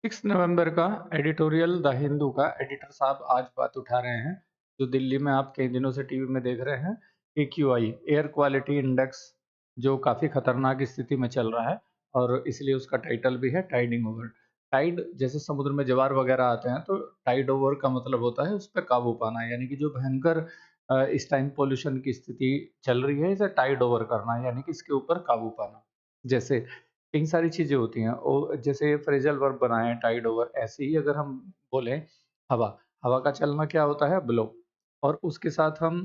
6 नवंबर का editorial the Hindu का editor साहब आज बात उठा रहे हैं जो दिल्ली में आप कई दिनों से टीवी में देख रहे हैं। AQI एयर क्वालिटी इंडेक्स जो काफ़ी खतरनाक स्थिति में चल रहा है और इसलिए उसका टाइटल भी है टाइडिंग ओवर। टाइड जैसे समुद्र में ज्वार वगैरह आते हैं तो टाइड ओवर का मतलब होता है उस पर काबू पाना, यानी कि जो भयंकर इस टाइम पोल्यूशन की स्थिति चल रही है इसे टाइड ओवर करना, यानी कि इसके ऊपर काबू पाना। जैसे कई सारी चीज़ें होती हैं जैसे फ्रेजल वर्ब बनाए हैं टाइड ओवर, ऐसे ही अगर हम बोलें हवा, हवा का चलना क्या होता है ब्लो, और उसके साथ हम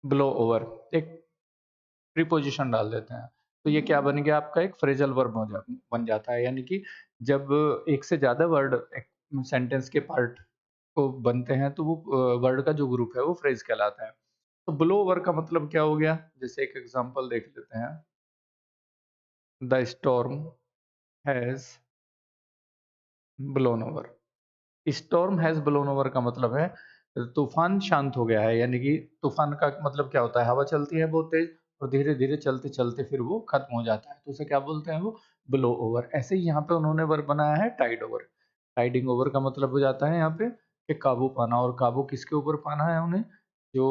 ब्लो ओवर एक प्रीपोजिशन डाल देते हैं। तो ये क्या बन गया आपका एक फ्रेजल वर्ब बन जाता है, यानी कि जब एक से ज़्यादा वर्ड एक सेंटेंस के पार्ट को बनते हैं तो वो वर्ड का जो ग्रुप है वो फ्रेज कहलाता है। तो ब्लो ओवर का मतलब क्या हो गया? जैसे एक एग्ज़ाम्पल देख लेते हैं। The storm has blown over. Storm has blown over का मतलब है तूफान शांत हो गया है, यानी कि तूफान का मतलब क्या होता है? हवा चलती है बहुत तेज और धीरे-धीरे चलते-चलते फिर वो खत्म हो जाता है। तो उसे क्या बोलते हैं? वो ब्लो ओवर। ऐसे ही यहाँ पे उन्होंने वर्ब बनाया है टाइड ओवर। टाइडिंग ओवर का मतलब हो जाता है यहाँ पे कि काबू पाना, और काबू किसके ऊपर पाना है उन्हें? जो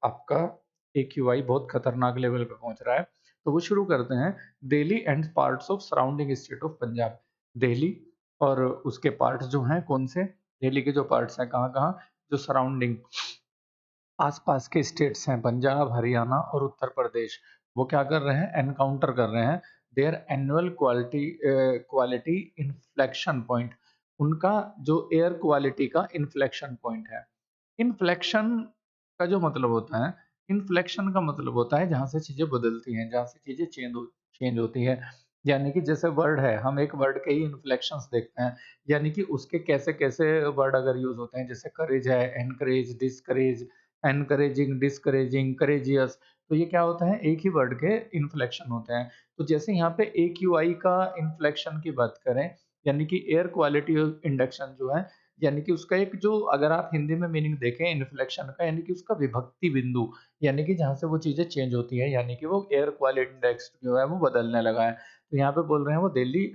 आपका AQI बहुत खतरनाक लेवल पे पहुँच रहा है। तो वो शुरू करते हैं, Delhi and parts of surrounding state of Punjab. Delhi और उसके पार्ट्स जो हैं कौन से? दिल्ली के जो पार्ट्स हैं कहाँ-कहाँ? जो सराउंडिंग आस-पास के स्टेट्स हैं पंजाब, हरियाणा और उत्तर प्रदेश, वो क्या कर रहे हैं? एनकाउंटर कर रहे हैं there annual quality inflection point. उनका जो एयर क्वालिटी का इन्फ्लेक्शन पॉइंट है। इन्फ्लेक्शन का जो मतलब होता है, इन्फ्लेक्शन का मतलब होता है जहाँ से चीज़ें बदलती हैं, जहाँ से चीज़ें चेंज होती हैं। यानी कि जैसे वर्ड है, हम एक वर्ड के ही इन्फ्लेक्शंस देखते हैं, यानी कि उसके कैसे-कैसे वर्ड अगर यूज़ होते हैं, जैसे करेज है, encourage, discourage, encouraging, discouraging, courageous, तो ये क्या होता है? एक ही वर्ड के इन्फ्लेक्शन होते हैं। तो जैसे यहाँ पे AQI का इन्फ्लेक्शन की बात करें, यानी कि एयर क्वालिटी इंडेक्शन जो है, यानी कि उसका एक जो अगर आप हिंदी में मीनिंग देखें इन्फ्लेक्शन का, यानी कि उसका विभक्ति बिंदु, यानी कि जहाँ से वो चीज़ें चेंज होती हैं, यानी कि वो एयर क्वालिटी इंडेक्स जो है वो बदलने लगा है। तो यहाँ पे बोल रहे हैं वो दिल्ली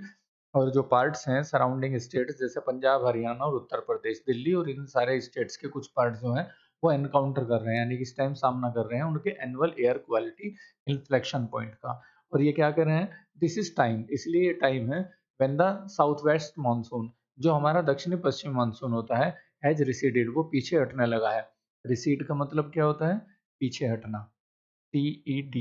और जो पार्ट्स हैं सराउंडिंग स्टेट्स जैसे पंजाब, हरियाणा और उत्तर प्रदेश, दिल्ली और इन सारे स्टेट्स के कुछ पार्ट्स जो हैं वो एनकाउंटर कर रहे हैं, यानी कि इस टाइम सामना कर रहे हैं उनके annual air quality inflection point का। और ये क्या कर रहे हैं? दिस इज़ टाइम, इसलिए ये टाइम है when the south west monsoon, जो हमारा दक्षिणी पश्चिम मानसून होता है, हैज़ रिसीडेड, वो पीछे हटने लगा है। रिसीड का मतलब क्या होता है? पीछे हटना। CED,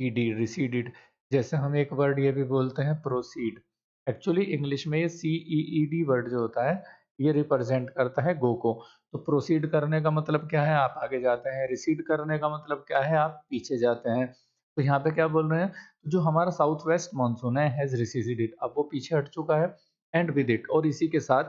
ED receded. जैसे हम एक वर्ड ये भी बोलते हैं प्रोसीड। एक्चुअली इंग्लिश में ये CEED वर्ड जो होता है ये रिप्रेजेंट करता है गो को। तो प्रोसीड करने का मतलब क्या है? आप आगे जाते हैं। रिसीड करने का मतलब क्या है? आप पीछे जाते हैं। तो यहाँ पे क्या बोल रहे हैं? जो हमारा साउथ वेस्ट मानसून है हैज रिसीडेड, अब वो पीछे हट चुका है। एंड विद इट, और इसी के साथ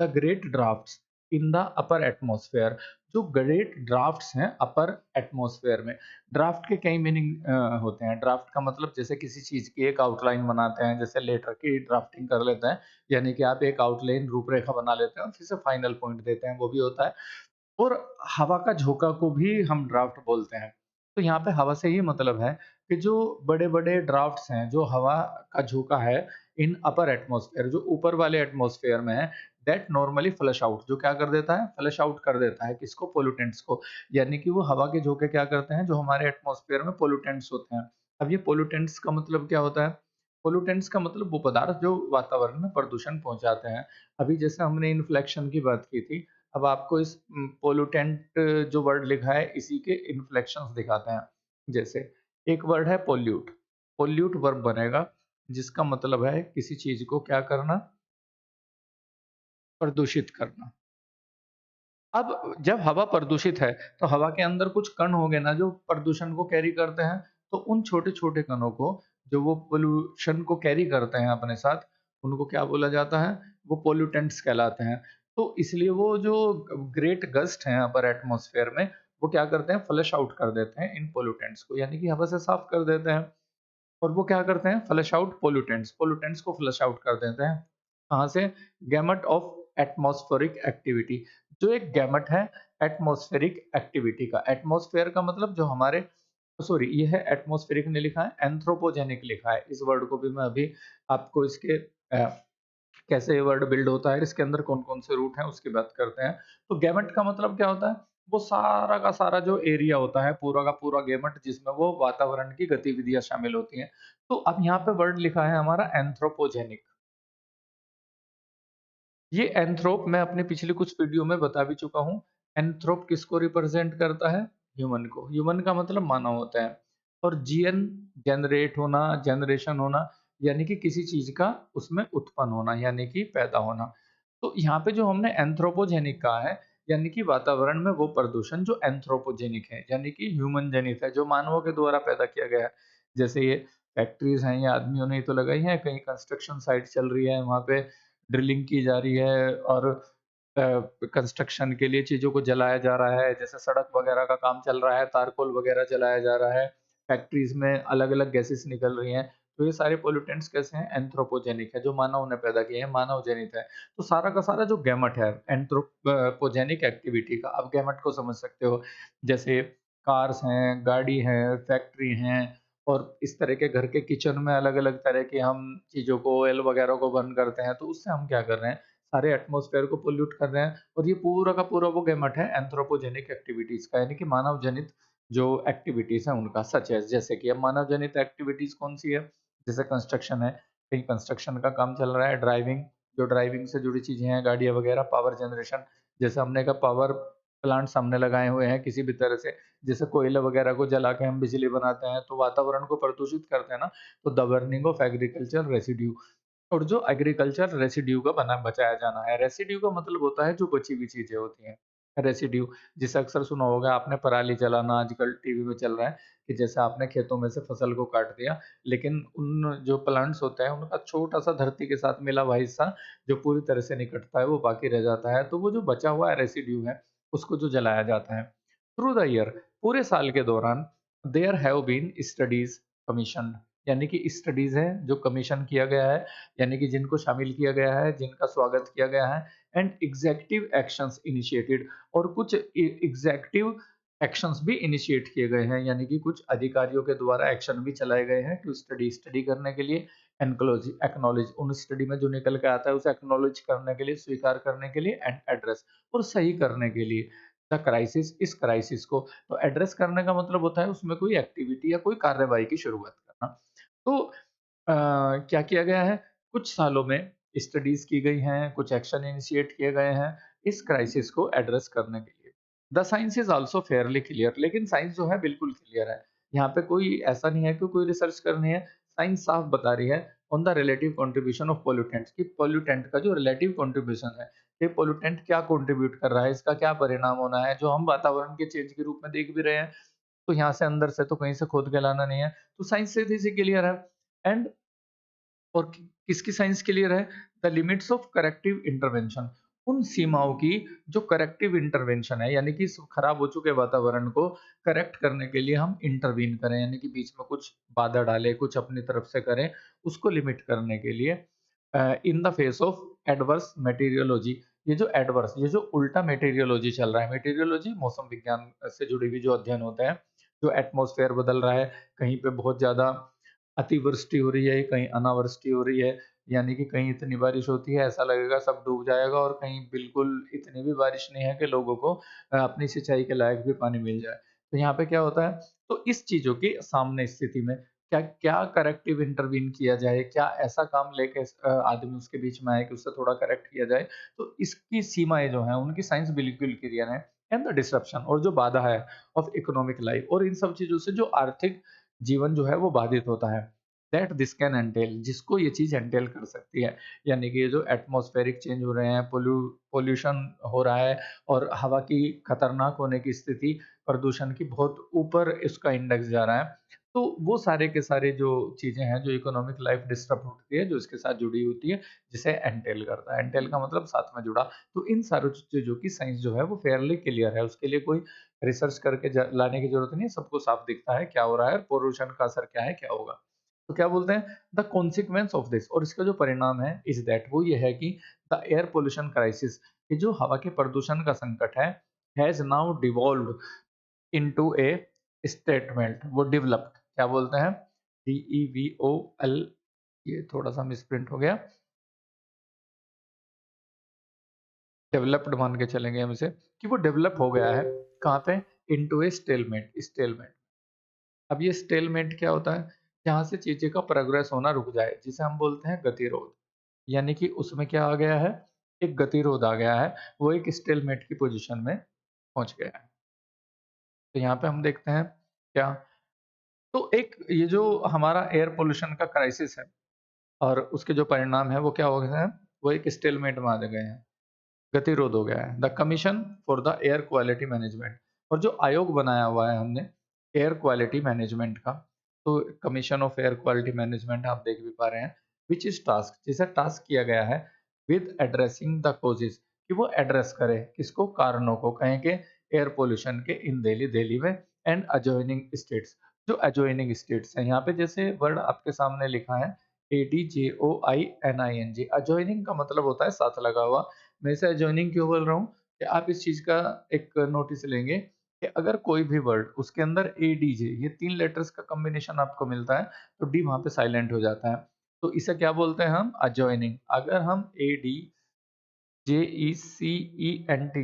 the great drafts in the upper atmosphere, जो ग्रेट ड्राफ्ट्स हैं अपर एटमॉस्फेयर में। ड्राफ्ट के कई मीनिंग होते हैं। ड्राफ्ट का मतलब जैसे किसी चीज़ की एक आउटलाइन बनाते हैं, जैसे लेटर की ड्राफ्टिंग कर लेते हैं, यानी कि आप एक आउटलाइन रूपरेखा बना लेते हैं और फिर से फाइनल पॉइंट देते हैं, वो भी होता है। और हवा का झोंका को भी हम ड्राफ्ट बोलते हैं। तो यहाँ पे हवा से ये मतलब है कि जो बड़े-बड़े ड्राफ्ट्स हैं, जो हवा का झोंका है इन अपर एटमॉस्फेयर, जो ऊपर वाले एटमॉस्फेयर में है, दैट नॉर्मली फ्लश आउट, जो क्या कर देता है? फ्लश आउट कर देता है किसको? पॉल्यूटेंट्स को। यानी कि वो हवा के झोंके क्या करते हैं? जो हमारे एटमॉस्फेयर में पॉल्यूटेंट्स होते हैं। अब ये पॉल्यूटेंट्स का मतलब क्या होता है? पॉल्यूटेंट्स का मतलब वो पदार्थ जो वातावरण में प्रदूषण पहुँचाते हैं। अभी जैसे हमने इन्फ्लेक्शन की बात की थी, अब आपको इस पोल्यूटेंट जो वर्ड लिखा है इसी के इन्फ्लेक्शंस दिखाते हैं। जैसे एक वर्ड है पोल्यूट, पोल्यूट वर्ब बनेगा जिसका मतलब है किसी चीज़ को क्या करना? प्रदूषित करना। अब जब हवा प्रदूषित है, तो हवा के अंदर कुछ कण होंगे ना जो प्रदूषण को कैरी करते हैं, तो उन छोटे-छोटे कणों को, जो वो पोल्यूशन को कैरी करते हैं अपने साथ, उनको क्या बोला जाता है? वो पोल्यूटेंट्स कहलाते हैं। तो इसलिए वो जो ग्रेट गस्ट हैं अपर एटमॉस्फेयर में, वो क्या करते हैं? फ्लश आउट कर देते हैं इन पोल्यूटेंट्स को, यानी कि हवा से साफ कर देते हैं। और वो क्या करते हैं? फ्लश आउट पोल्यूटेंट्स, पोल्यूटेंट्स को फ्लश आउट कर देते हैं। कहाँ से? गैमेट ऑफ एटमॉस्फेरिक एक्टिविटी, जो एक गैमेट है एटमॉस्फेरिक एक्टिविटी का। एटमॉस्फेयर का मतलब जो हमारे, सॉरी ये है एटमॉस्फेरिक नहीं लिखा है, एंथ्रोपोजेनिक लिखा है। इस वर्ड को भी मैं अभी आपको इसके कैसे ये वर्ड बिल्ड होता है, इसके अंदर कौन-कौन से रूट हैं, उसकी बात करते हैं। तो गैमेट का मतलब क्या होता है? वो सारा का सारा जो एरिया होता है, पूरा का पूरा गैमेट जिसमें वो वातावरण की गतिविधियाँ शामिल होती हैं। तो अब यहाँ पे वर्ड लिखा है हमारा एंथ्रोपोजेनिक। ये एंथ्रोप मैं अपनी पिछली कुछ वीडियो में बता भी चुका हूँ। एंथ्रोप किसको रिप्रेजेंट करता है? ह्यूमन को। ह्यूमन का मतलब मानव होता है और जीन जनरेट होना, जनरेशन होना यानी कि किसी चीज़ का उसमें उत्पन्न होना यानी कि पैदा होना। तो यहाँ पे जो हमने एंथ्रोपोजेनिक कहा है यानी कि वातावरण में वो प्रदूषण जो एंथ्रोपोजेनिक है यानी कि ह्यूमन जनित है, जो मानवों के द्वारा पैदा किया गया है। जैसे ये फैक्ट्रीज़ हैं, ये आदमियों ने ही तो लगाई हैं, कहीं कंस्ट्रक्शन साइट चल रही है, वहाँ पे ड्रिलिंग की जा रही है और कंस्ट्रक्शन के लिए चीज़ों को जलाया जा रहा है, जैसे सड़क वगैरह का काम चल रहा है, तारकोल वगैरह जलाया जा रहा है, फैक्ट्रीज़ में अलग-अलग गैसेस निकल रही हैं, तो ये सारे पॉल्यूटेंट्स कैसे हैं? एंथ्रोपोजेनिक है, जो मानव ने पैदा किए हैं, मानव जनित है। तो सारा का सारा जो गैमेट है पोजेनिक एक्टिविटी का, आप गैमेट को समझ सकते हो, जैसे कार्स हैं, गाड़ी है, फैक्ट्री हैं और इस तरह के घर के किचन में अलग-अलग तरह के हम चीज़ों को, ऑयल वगैरह को बर्न करते हैं, तो उससे हम क्या कर रहे हैं? सारे एटमॉस्फेयर को पोल्यूट कर रहे हैं और ये पूरा का पूरा वो गैमेट है एंथ्रोपोजेनिक एक्टिविटीज़ का, यानी कि मानव जनित जो एक्टिविटीज़ हैं उनका, सच है जैसे कि अब मानव जनित एक्टिविटीज़ कौन-सी है? जैसे कंस्ट्रक्शन है, कहीं कंस्ट्रक्शन का काम चल रहा है, ड्राइविंग, जो ड्राइविंग से जुड़ी चीज़ें हैं, गाड़ियाँ वगैरह, पावर जनरेशन, जैसे हमने कहा पावर प्लांट्स हमने लगाए हुए हैं किसी भी तरह से, जैसे कोयला वगैरह को जला के हम बिजली बनाते हैं, तो वातावरण को प्रदूषित करते हैं ना, तो the burning of agriculture residue, और जो एग्रीकल्चर रेसिड्यू का बना बचाया जाना है। रेसिड्यू का मतलब होता है जो बची हुई चीज़ें होती हैं। रेसिड्यू, जिसे अक्सर सुना होगा आपने, पराली जलाना आजकल टीवी में चल रहा है कि जैसे आपने खेतों में से फसल को काट दिया, लेकिन उन जो प्लांट्स होते हैं उनका छोटा-सा धरती के साथ मिला हुआ हिस्सा जो पूरी तरह से नहीं कटता है, वो बाकी रह जाता है। तो वो जो बचा हुआ रेसिड्यू है, उसको जो जलाया जाता है। थ्रू द ईयर, पूरे साल के दौरान there have been studies commissioned, यानी कि स्टडीज़ हैं जो कमीशन किया गया है, यानी कि जिनको शामिल किया गया है, जिनका स्वागत किया गया है एंड एग्ज़ेक्टिव एक्शंस इनिशिएटेड, और कुछ एग्ज़ेक्टिव एक्शंस भी इनिशिएट किए गए हैं, यानी कि कुछ अधिकारियों के द्वारा एक्शन भी चलाए गए हैं टू स्टडी करने के लिए, एक्नॉलेज उन स्टडी में जो निकल के आता है उसे एक्नॉलेज करने के लिए, स्वीकार करने के लिए एंड एड्रेस, और सही करने के लिए द क्राइसिस, इस क्राइसिस को। तो एड्रेस करने का मतलब होता है उसमें कोई एक्टिविटी या कोई कार्रवाई की शुरुआत करना। तो क्या किया गया है? कुछ सालों में स्टडीज़ की गई हैं, कुछ एक्शन इनिशिएट किए गए हैं इस क्राइसिस को एड्रेस करने के लिए। The science is also Fairlie clear, लेकिन साइंस जो है बिल्कुल क्लियर है। यहाँ पे कोई ऐसा नहीं है कि कोई रिसर्च करनी है, साइंस साफ बता रही है on the relative contribution of pollutants, कि पॉल्यूटेंट का जो रिलेटिव कंट्रीब्यूशन है, ये पॉल्यूटेंट क्या कंट्रीब्यूट कर रहा है, इसका क्या परिणाम होना है, जो हम वातावरण के चेंज के रूप में देख भी रहे हैं, तो यहाँ से अंदर से तो कहीं से खोद के लाना नहीं है। तो साइंस सीधी-सी क्लियर है एंड और किसकी साइंस क्लियर है? The limits of corrective intervention, उन सीमाओं की जो करेक्टिव इंटरवेंशन है, यानी कि इस खराब हो चुके वातावरण को करेक्ट करने के लिए हम इंटरवीन करें, यानी कि बीच में कुछ बाधा डालें, कुछ अपनी तरफ से करें, उसको लिमिट करने के लिए in the face of adverse meteorology. ये जो उल्टा मेटीरियोलॉजी चल रहा है, मेटीरियोलॉजी मौसम विज्ञान से जुड़ी हुई जो अध्ययन होता है, जो एटमॉस्फेयर बदल रहा है, कहीं पे बहुत ज़्यादा अतिवृष्टि हो रही है, कहीं अनावृष्टि हो रही है, यानी कि कहीं इतनी बारिश होती है ऐसा लगेगा सब डूब जाएगा, और कहीं बिल्कुल इतनी भी बारिश नहीं है कि लोगों को अपनी सिंचाई के लायक भी पानी मिल जाए। तो यहाँ पे क्या होता है? तो इस चीज़ों की सामने स्थिति में क्या क्या करेक्टिव इंटरवीन किया जाए? क्या ऐसा काम लेके आदमी उसके बीच में आए कि उससे थोड़ा करेक्ट किया जाए? तो इसकी सीमाएँ जो हैं उनकी साइंस बिल्कुल क्लियर है। एंड द डिसरप्शन, और जो बाधा है ऑफ इकोनॉमिक लाइफ, और इन सब चीज़ों से जो आर्थिक जीवन जो है वो बाधित होता है। दैट दिस कैन एंटेल, जिसको ये चीज़ एंटेल कर सकती है। यानी कि ये जो एटमॉस्फेरिक चेंज हो रहे हैं, पॉल्यूशन हो रहा है और हवा की खतरनाक होने की स्थिति, प्रदूषण की बहुत ऊपर इसका इंडेक्स जा रहा है। तो वो सारे के सारे जो चीज़ें हैं, जो इकोनॉमिक लाइफ डिस्टर्ब होती है, जो इसके साथ जुड़ी होती है, जिसे एंटेल करता है। एंटेल का मतलब साथ में जुड़ा। तो इन सारी चीज़ों की साइंस जो है वो फेयरली क्लियर है। उसके लिए कोई रिसर्च करके लाने की जरूरत नहीं है, सबको साफ दिखता है क्या हो रहा है, पोल्यूशन का असर क्या है, क्या होगा। तो क्या बोलते हैं? द कॉन्सिक्वेंस ऑफ दिस, और इसका जो परिणाम है इज दैट, वो ये है कि द एयर पोल्यूशन क्राइसिस, ये जो हवा के प्रदूषण का संकट है, has now devolve into A statement, वो डेवलप्ड, क्या बोलते हैं? DEVOL, ये थोड़ा सा मिसप्रिंट हो गया। डेवलप्ड मान के चलेंगे हम इसे, कि वो डेवलप हो गया है, कहाँ पे? इनटू ए स्टेलमेट, स्टेलमेट। अब ये स्टेलमेंट क्या होता है? जहाँ से चीज़ें का प्रोग्रेस होना रुक जाए, जिसे हम बोलते हैं गतिरोध। यानी कि उसमें क्या आ गया है? एक गतिरोध आ गया है, वो एक स्टेलमेट की पोज़ीशन में पहुँच गया है। तो यहाँ पे हम देखते हैं क्या? तो एक ये जो हमारा एयर पॉल्यूशन का क्राइसिस है और उसके जो परिणाम हैं, वो क्या हो गए हैं? वो एक स्टेलमेट में आ गए हैं। गतिरोध हो गया है। The commission for the air quality management, और जो आयोग बनाया हुआ है हमने एयर क्वालिटी मैनेजमेंट का, तो commission of air quality management आप देख भी पा रहे हैं, विच इज टास्क, जिसे टास्क किया गया है विद एड्रेसिंग द कोजेस, कि वो एड्रेस करे किसको? कारणों को, कहें के एयर पोल्यूशन के इन दिल्ली, दिल्ली में एंड अजॉइनिंग स्टेट्स, जो अजॉइनिंग स्टेट्स हैं। यहाँ पे जैसे वर्ड आपके सामने लिखा है ADJOINING, अजॉइनिंग का मतलब होता है साथ लगा हुआ। मैं इसे एडजॉइनिंग क्यों बोल रहा हूँ कि आप इस चीज़ का एक नोटिस लेंगे कि अगर कोई भी वर्ड उसके अंदर एडीजे, ये 3 लेटर्स का कॉम्बिनेशन आपको मिलता है, तो डी वहाँ पे साइलेंट हो जाता है। तो इसे क्या बोलते हैं हम? एडजॉइनिंग। अगर हम ADJECENT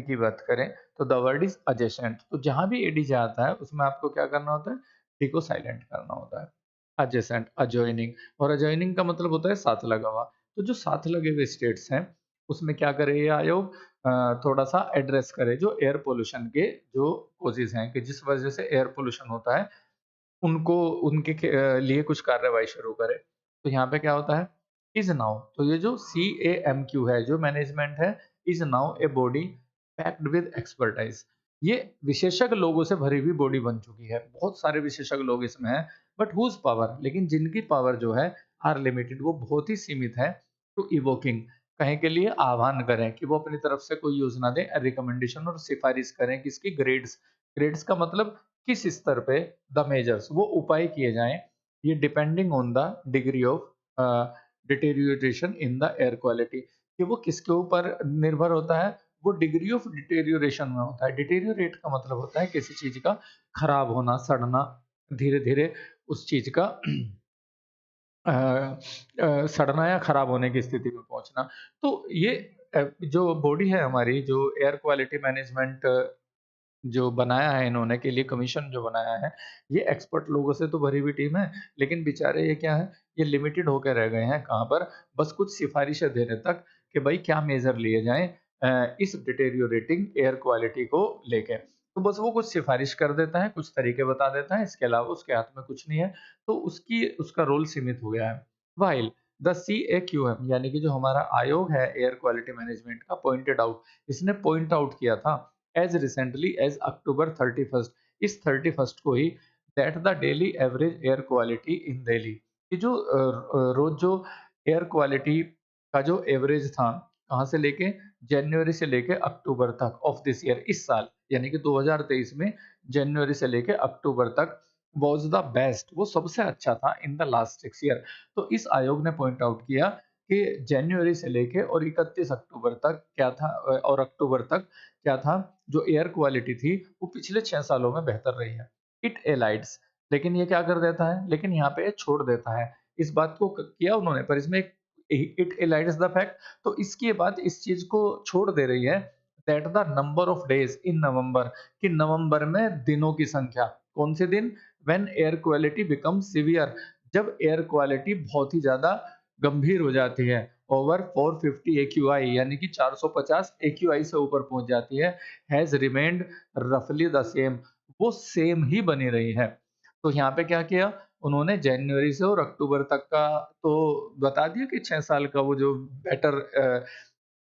की बात करें, तो द वर्ड इज़ एडजेसेंट। तो जहाँ भी एडीजे आता है, उसमें आपको क्या करना होता है? डी को साइलेंट करना होता है। एडजेसेंट, एडजॉइनिंग, और एडजॉइनिंग का मतलब होता है साथ लगा हुआ। तो जो साथ लगे हुए स्टेट्स हैं, उसमें क्या करे ये आयोग? थोड़ा-सा एड्रेस करे जो एयर पॉल्यूशन के जो कॉजेज़ हैं, कि जिस वजह से एयर पॉल्यूशन होता है, उनको उनके लिए कुछ कार्रवाई शुरू करे। तो यहाँ पे क्या होता है? इज़ नाउ, तो ये जो CAMQ है, जो मैनेजमेंट है, is now a body packed with expertise. ये विशेषज्ञ लोगों से भरी हुई बॉडी बन चुकी है। बहुत सारे विशेषज्ञ लोग इसमें हैं, बट हुज़ पावर, लेकिन जिनकी पावर जो है आर लिमिटेड, वो बहुत ही सीमित है। टू इवोकिंग, कहें के लिए आह्वान करें कि वो अपनी तरफ से कोई योजना दें, रिकमेंडेशन और सिफारिश करें किसकी? ग्रेड्स। ग्रेड्स का मतलब किस स्तर पे? द मेजर्स, वो उपाय किए जाएँ, ये depending on the degree of deterioration in the air quality, कि वो किसके ऊपर निर्भर होता है? वो डिग्री ऑफ डिटेरियोरेशन में होता है। डिटेरियोरेट का मतलब होता है किसी चीज़ का खराब होना, सड़ना, धीरे-धीरे उस चीज़ का सड़ना या खराब होने की स्थिति में पहुँचना। तो ये जो बॉडी है हमारी, जो एयर क्वालिटी मैनेजमेंट जो बनाया है इन्होंने, के लिए कमीशन जो बनाया है, ये एक्सपर्ट लोगों से तो भरी हुई टीम है, लेकिन बेचारे ये क्या है, ये लिमिटेड होके रह गए हैं कहाँ पर? बस कुछ सिफ़ारिशें देने तक, कि भाई क्या मेजर लिए जाएँ इस डिटेरियोरेटिंग एयर क्वालिटी को लेके। तो बस वो कुछ सिफ़ारिश कर देता है, कुछ तरीके बता देता है, इसके अलावा उसके हाथ में कुछ नहीं है, तो उसका रोल सीमित हो गया है। व्हाइल द CAQM, यानी कि जो हमारा आयोग है एयर क्वालिटी मैनेजमेंट का, पॉइंटेड आउट, इसने पॉइंट आउट किया था एज रिसेंटली एज अक्टूबर 31st, इस 31st को ही, that the daily average air quality in Delhi, कि जो रोज जो एयर क्वालिटी का जो एवरेज था, कहाँ से लेके? जनवरी से लेके अक्टूबर तक ऑफ दिस ईयर, इस साल, यानी कि 2023 में जनवरी से लेके अक्टूबर तक वाज द बेस्ट, वो सबसे अच्छा था इन द लास्ट 6 ईयर। तो इस आयोग ने पॉइंट आउट किया कि जनवरी से लेके और 31 अक्टूबर तक क्या था, और अक्टूबर तक क्या था, जो एयर क्वालिटी थी, वो पिछले 6 सालों में बेहतर रही है। इट एलाइड्स, लेकिन ये क्या कर देता है? लेकिन यहाँ पे ये छोड़ देता है। इस बात को किया उन्होंने, पर इसमें एक इट एलाइड्स द फैक्ट, तो इसके बाद इस चीज़ को छोड़ दे रही है, that the number of days in November, कि नवंबर में दिनों की संख्या, कौन से दिन? When air quality becomes severe, जब एयर क्वालिटी बहुत ही ज़्यादा गंभीर हो जाती है, ओवर 450 एक्यूआई, यानी कि 450 एक्यूआई से ऊपर पहुंच जाती है, हैज़ रिमेन्ड रफली द सेम, वो सेम ही बनी रही है। तो यहाँ पे क्या किया उन्होंने? जनवरी से और अक्टूबर तक का तो बता दिया कि 6 साल का वो जो बेटर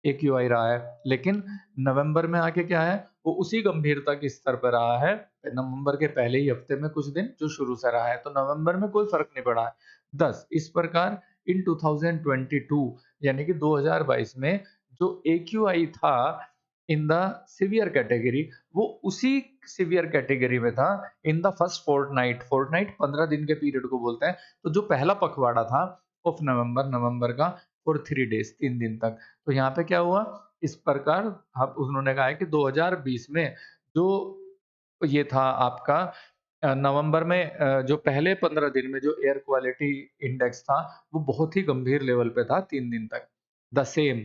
एक्यूआई रहा है, लेकिन नवंबर में आके क्या है, वो उसी गंभीरता के स्तर पर रहा है, नवंबर के पहले ही हफ्ते में कुछ दिन जो शुरू से रहा है, तो नवंबर में कोई फ़र्क नहीं पड़ा है। 10 इस प्रकार इन 2022, यानी कि 2022 में जो एक्यूआई था इन द सीवियर कैटेगरी, वो उसी सीवियर कैटेगरी में था in the first fortnight, fortnight 15 दिन के पीरियड को बोलते हैं, तो जो पहला पखवाड़ा था ऑफ नवंबर, नवंबर का, फॉर 3 डेज़, 3 दिन तक। तो यहाँ पे क्या हुआ? इस प्रकार अब उन्होंने कहा है कि 2020 में जो ये था आपका नवंबर में जो पहले 15 दिन में जो एयर क्वालिटी इंडेक्स था, वो बहुत ही गंभीर लेवल पे था 3 दिन तक। द सेम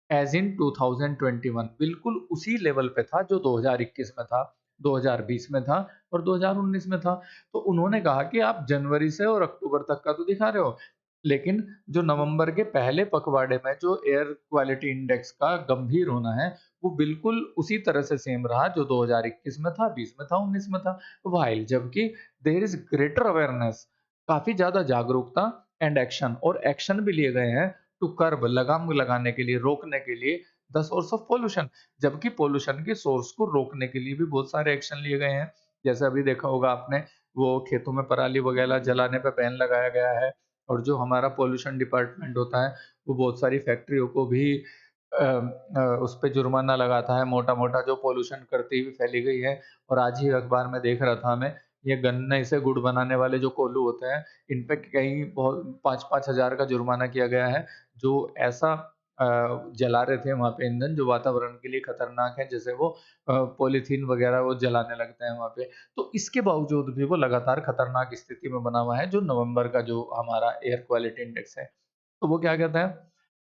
एज़ इन 2021 बिल्कुल उसी लेवल पे था जो 2021 में था, 2020 में था और 2019 में था। तो उन्होंने कहा कि आप जनवरी से और अक्टूबर तक का तो दिखा रहे हो, लेकिन जो नवंबर के पहले पखवाड़े में जो एयर क्वालिटी इंडेक्स का गंभीर होना है, वो बिल्कुल उसी तरह से सेम रहा जो 2021 में था, 20 में था, 19 में था। व्हाइल जबकि देयर इज़ ग्रेटर अवेयरनेस, काफ़ी ज़्यादा जागरूकता एंड एक्शन, और एक्शन भी लिए गए हैं टू कर्ब, लगाम लगाने के लिए, रोकने के लिए द सोर्स ऑफ पॉल्यूशन। जबकि पॉल्यूशन के सोर्स को रोकने के लिए भी बहुत सारे एक्शन लिए गए हैं। जैसे अभी देखा होगा आपने, वो खेतों में पराली वगैरह जलाने पे बैन लगाया गया है, और जो हमारा पॉल्यूशन डिपार्टमेंट होता है, वो बहुत सारी फैक्ट्रियों को भी उस पे जुर्माना लगाता है, मोटा-मोटा जो पॉल्यूशन करती हुई फैली गई है। और आज ही अखबार में देख रहा था मैं, ये गन्ने से गुड़ बनाने वाले जो कोल्हू होते हैं, इन पे कहीं बहुत 5-5 हज़ार का जुर्माना किया गया है, जो ऐसा अ, जला रहे थे वहाँ पे ईंधन जो वातावरण के लिए खतरनाक है, जैसे वो पॉलीथीन वगैरह वो जलाने लगते हैं वहाँ पे। तो इसके बावजूद भी वो लगातार खतरनाक स्थिति में बना हुआ है, जो नवंबर का जो हमारा एयर क्वालिटी इंडेक्स है। तो वो क्या कहता है,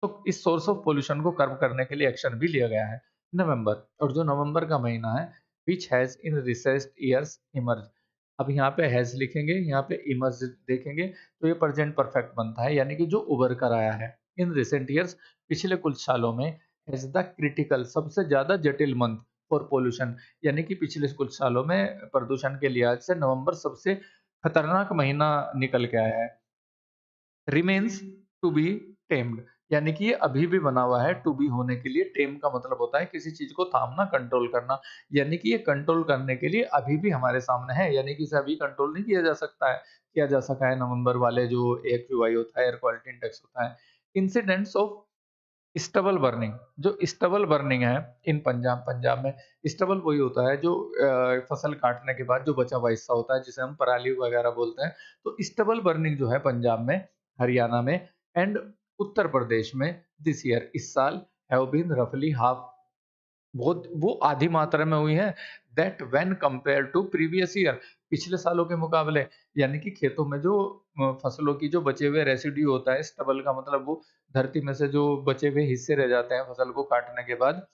तो इस सोर्स ऑफ पॉल्यूशन को कर्ब करने के लिए एक्शन भी लिया गया है। नवंबर, और जो नवंबर का महीना है, which has in recent years emerge. अब यहाँ पे हैज़ लिखेंगे, यहाँ पे इमर्ज देखेंगे, तो ये प्रेजेंट परफेक्ट बनता है, यानी कि जो उभर कर आया है। इन रिसेंट ईयर्स, पिछले कुछ सालों में, एज़ द क्रिटिकल, सबसे ज़्यादा जटिल मंथ फॉर पॉल्यूशन, यानी कि पिछले कुछ सालों में प्रदूषण के लिहाज से नवंबर सबसे खतरनाक महीना निकल के आया है। रिमेन्स टू बी टेम्ड, यानी कि ये अभी भी बना हुआ है, टू बी होने के लिए। टेम का मतलब होता है किसी चीज़ को थामना, कंट्रोल करना, यानी कि ये कंट्रोल करने के लिए अभी भी हमारे सामने है, यानी कि इसे अभी कंट्रोल नहीं किया जा सकता है, किया जा सका है नवंबर वाले जो एक्यूआई होता है, एयर क्वालिटी इंडेक्स होता है। इंसिडेंट्स ऑफ स्टबल बर्निंग, जो स्टबल बर्निंग है इन पंजाब, पंजाब में स्टबल वही होता है जो फसल काटने के बाद जो बचा हुआ हिस्सा होता है, जिसे हम पराली वगैरह बोलते हैं। तो स्टबल बर्निंग जो है पंजाब में, हरियाणा में एंड उत्तर प्रदेश में दिस ईयर, इस साल, हैव बीन रफली हाफ, बहुत वो आधी मात्रा में हुई है, that when compare to previous year, पिछले सालों के मुकाबले। यानी कि खेतों में जो फसलों की जो बचे हुए रेसिड्यू होता है, स्टबल का मतलब वो धरती में से जो बचे हुए हिस्से रह जाते हैं फसल को काटने के बाद,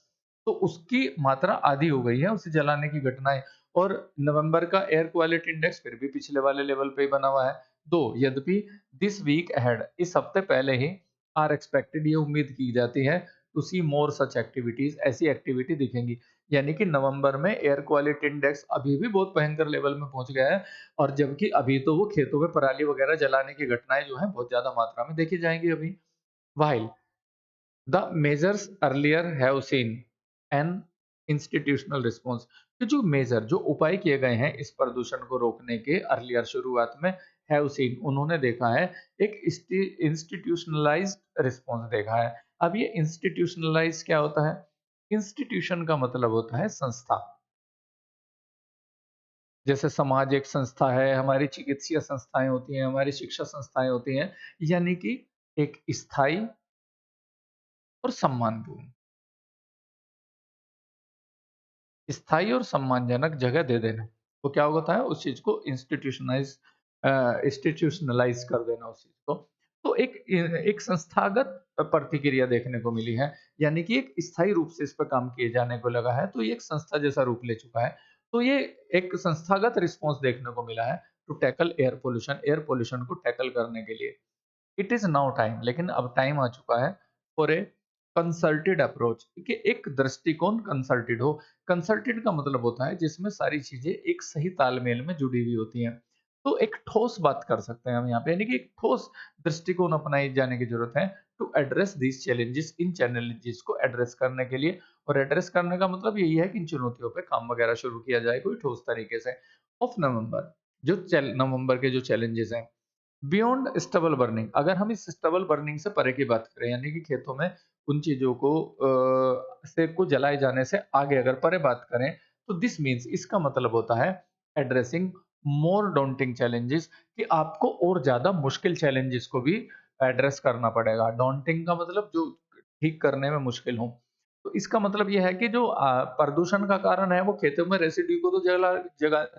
तो उसकी मात्रा आधी हो गई है, उसे जलाने की घटनाएँ। और नवंबर का एयर क्वालिटी इंडेक्स फिर भी पिछले वाले लेवल पे ही बना हुआ है। दो यद्यपि दिस वीक अहेड, इस हफ्ते पहले ही, आर एक्सपेक्टेड, ये उम्मीद की जाती है, to see more such activities, ऐसी एक्टिविटी दिखेंगी। यानी कि नवंबर में एयर क्वालिटी इंडेक्स अभी भी बहुत भयंकर लेवल में पहुँच गया है, और जबकि अभी तो वो खेतों में पराली वगैरह जलाने की घटनाएँ जो हैं बहुत ज़्यादा मात्रा में देखी जाएँगी अभी। While the measures earlier have seen an institutional response, कि जो मेजर, जो उपाय किए गए हैं इस प्रदूषण को रोकने के अर्लियर, शुरुआत में, हैव सीन, उन्होंने देखा है एक इंस्टीट्यूशनलाइज्ड रिस्पॉन्स देखा है। अब ये इंस्टीट्यूशनलाइज क्या होता है? इंस्टीट्यूशन का मतलब होता है संस्था। जैसे समाज एक संस्था है, हमारी चिकित्सीय संस्थाएं होती हैं, हमारी शिक्षा संस्थाएं होती हैं, यानी कि एक स्थायी और सम्मानपूर्ण, स्थायी और सम्मानजनक जगह दे देना। तो क्या होता है, उस चीज़ को इंस्टीट्यूशनलाइज़ कर देना उस चीज़ को। तो एक संस्थागत प्रतिक्रिया देखने को मिली है, यानी कि एक स्थायी रूप से इस पे काम किए जाने को लगा है, तो ये एक संस्था जैसा रूप ले चुका है। तो ये एक संस्थागत रिस्पॉन्स देखने को मिला है टू टैकल एयर पॉल्यूशन को टैकल करने के लिए। इट इज़ नाउ टाइम, लेकिन अब टाइम आ चुका है फॉर ए कंसल्टेड अप्रोच, कि एक दृष्टिकोण कंसल्टेड हो। कंसल्टेड का मतलब होता है जिसमें सारी चीजें एक सही तालमेल में जुड़ी हुई होती हैं। तो एक ठोस बात कर सकते हैं हम यहाँ पे, यानी कि एक ठोस दृष्टिकोण अपनाई जाने की जरूरत है टू एड्रेस दीज चैलेंजेस, इन चैलेंजेस को एड्रेस करने के लिए। और एड्रेस करने का मतलब यही है कि इन चुनौतियों पे काम वगैरह शुरू किया जाए कोई ठोस तरीके से। ऑफ नवंबर, नवंबर के जो चैलेंजेस हैं, बियॉन्ड स्टबल बर्निंग, अगर हम इस स्टबल बर्निंग से परे की बात करें, यानी कि खेतों में उन चीजों को से को जलाए जाने से आगे अगर परे बात करें, तो दिस मीन्स, इसका मतलब होता है एड्रेसिंग मोर डॉन्टिंग चैलेंजेस, कि आपको और ज्यादा मुश्किल चैलेंजेस को भी एड्रेस करना पड़ेगा। डॉन्टिंग का मतलब जो ठीक करने में मुश्किल हो। तो तो इसका मतलब ये है कि जो प्रदूषण का कारण है वो खेतों में रेसिड्यू को तो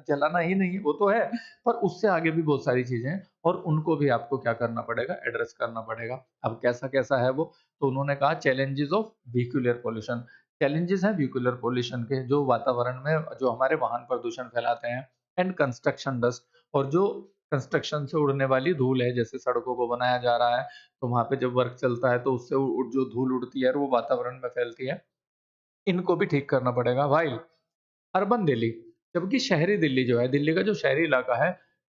जलाना ही नहीं, वो तो है, पर उससे आगे भी बहुत सारी चीज़ें हैं और उनको भी आपको क्या करना पड़ेगा, एड्रेस करना पड़ेगा। अब कैसा-कैसा है वो? तो उन्होंने कहा challenges of vehicular pollution. Challenges हैं व्हीक्यूलर पॉल्यूशन के, जो वातावरण में जो हमारे वाहन प्रदूषण फैलाते हैं, एंड कंस्ट्रक्शन डस्ट, और जो कंस्ट्रक्शन से उड़ने वाली धूल है, जैसे सड़कों को बनाया जा रहा है, तो वहाँ पे जब वर्क चलता है तो उससे जो धूल उड़ती है वो वातावरण में फैलती है। इनको भी ठीक करना पड़ेगा। व्हाइल अर्बन दिल्ली, जबकि शहरी दिल्ली जो है, दिल्ली का जो शहरी इलाका है,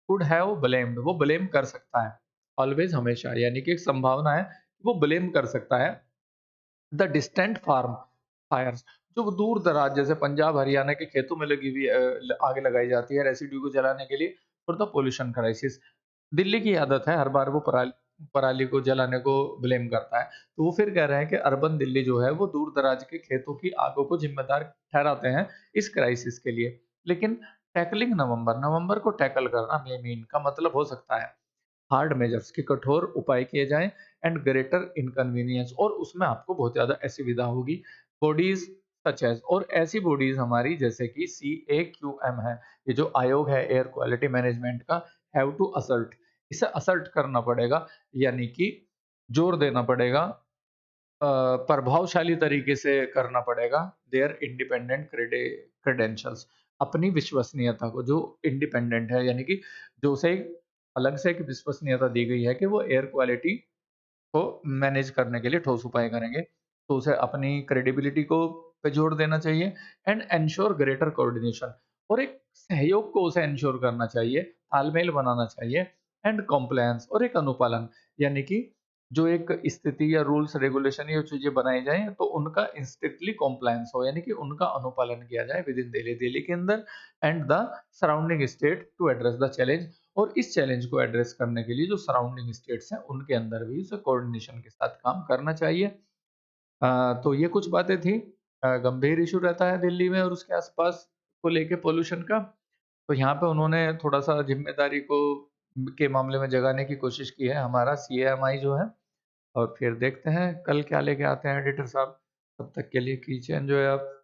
कुड हैव ब्लेम्ड, वो ब्लेम कर सकता है। ऑलवेज़, हमेशा, यानी कि एक संभावना है, वो ब्लेम कर सकता है द डिस्टेंट फार्म फायर्स, जो दूर-दराज जैसे पंजाब, हरियाणा के खेतों में लगी हुई आग लगाई जाती है रेसिड्यू को जलाने के लिए, for the pollution crisis. Delhi की आदत है हर बार वो पराली को जलाने को ब्लेम करता है। तो वो फिर कह रहे हैं कि अर्बन दिल्ली जो है वो दूर-दराज के खेतों की आगों को ज़िम्मेदार ठहराते हैं इस क्राइसिस के लिए। लेकिन टैकलिंग नवंबर, नवंबर को टैकल करना मे मीन का मतलब हो सकता है हार्ड मेजर्स के कठोर उपाय किए जाएँ एंड ग्रेटर इनकन्वीनियंस, और उसमें आपको बहुत ज़्यादा असुविधा होगी। बॉडीज़ सच एज़, और ऐसी बॉडीज़ हमारी जैसे कि CAQM है, ये जो आयोग है एयर क्वालिटी मैनेजमेंट का, हैव टू असर्ट, इसे असर्ट करना पड़ेगा, यानी कि जोर देना पड़ेगा, प्रभावशाली तरीके से करना पड़ेगा देयर इंडिपेंडेंट क्रेडेंशियल्स, अपनी विश्वसनीयता को, जो इंडिपेंडेंट है, यानी कि जो उसे अलग से एक विश्वसनीयता दी गई है कि वो एयर क्वालिटी को मैनेज करने के लिए ठोस उपाय करेंगे। तो उसे अपनी क्रेडिबिलिटी को पे जोर देना चाहिए एंड एन्श्योर ग्रेटर कोऑर्डिनेशन, और एक सहयोग को उसे एन्श्योर करना चाहिए, तालमेल बनाना चाहिए, एंड कॉम्प्लायंस, और एक अनुपालन, यानी कि जो एक स्थिति या रूल्स रेगुलेशन ये चीज़ें बनाई जाएँ तो उनका स्ट्रिक्टली कॉम्प्लायंस हो, यानी कि उनका अनुपालन किया जाए विद इन दिल्ली, दिल्ली के अंदर and the surrounding state to address the challenge, और इस चैलेंज को एड्रेस करने के लिए जो सराउंडिंग स्टेट्स हैं उनके अंदर भी उसे कोऑर्डिनेशन के साथ काम करना चाहिए। तो ये कुछ बातें थी। गंभीर इश्यू रहता है दिल्ली में और उसके आसपास को लेके पॉल्यूशन का। तो यहाँ पे उन्होंने थोड़ा-सा ज़िम्मेदारी को के मामले में जगाने की कोशिश की है हमारा CAMI जो है, और फिर देखते हैं कल क्या लेके आते हैं एडिटर साहब। तब तक के लिए कीजिए एन्जॉय आप।